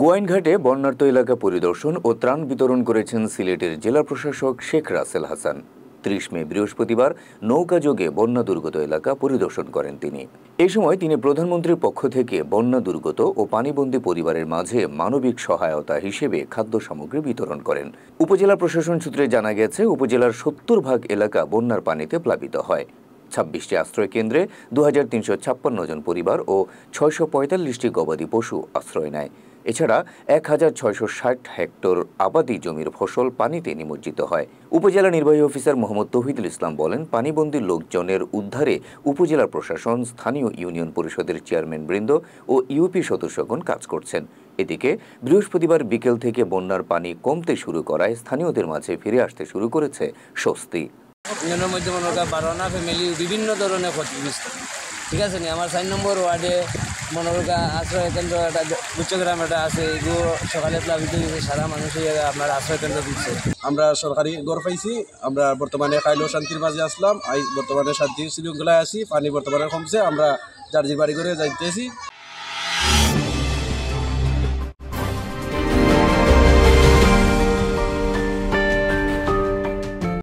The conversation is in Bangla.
গোয়াইনঘাটে বন্যার্ত এলাকা পরিদর্শন ও ত্রাণ বিতরণ করেছেন সিলেটের জেলা প্রশাসক শেখ রাসেল হাসান। ৩০ মে বৃহস্পতিবার নৌকাযোগে বন্যা দুর্গত এলাকা পরিদর্শন করেন তিনি। এ সময় তিনি প্রধানমন্ত্রীর পক্ষ থেকে বন্যা দুর্গত ও পানিবন্দী পরিবারের মাঝে মানবিক সহায়তা হিসেবে খাদ্য সামগ্রী বিতরণ করেন। উপজেলা প্রশাসন সূত্রে জানা গেছে, উপজেলার ৭০% এলাকা বন্যার পানিতে প্লাবিত হয়। ২৬টি আশ্রয় কেন্দ্রে ২৩৫৬ জন পরিবার ও ৬৪৫টি গবাদি পশু আশ্রয় নেয়। এছাড়া ১৬৬০ হেক্টর আবাদি জমির ফসল পানিতে নিমজ্জিত হয়। উপজেলা নির্বাহী অফিসার মোহাম্মদ তৌহিদুল ইসলাম বলেন, পানিবন্দী লোকজনের উদ্ধারে উপজেলা প্রশাসন, স্থানীয় ইউনিয়ন পরিষদের চেয়ারম্যান বৃন্দ ও ইউপি সদস্যগণ কাজ করছেন। এদিকে বৃহস্পতিবার বিকেল থেকে বন্যার পানি কমতে শুরু করায় স্থানীয়দের মাঝে ফিরে আসতে শুরু করেছে স্বস্তি। ইউনিয়নের মধ্যে মনে করেন 12টা ফ্যামিলি বিভিন্ন ধরনের ক্ষতিগ্রস্ত। ঠিক আছে নি, আমার 4 নম্বর ওয়ার্ডে মনোরকা আশ্রয় কেন্দ্র একটা গুচ্ছগ্রাম একটা আছে, এগুলো সকালে প্লাবিত হয়েছে, সারা মানুষই আপনার আশ্রয় কেন্দ্র দিচ্ছে। আমরা সরকারি ঘর পাইছি, আমরা বর্তমানে খাইলেও শান্তির মাঝে আসলাম, বর্তমানে শান্তির শৃঙ্খলায় আছি। পানি বর্তমানে কমছে, আমরা যার যে বাড়ি করে যাইতেছি।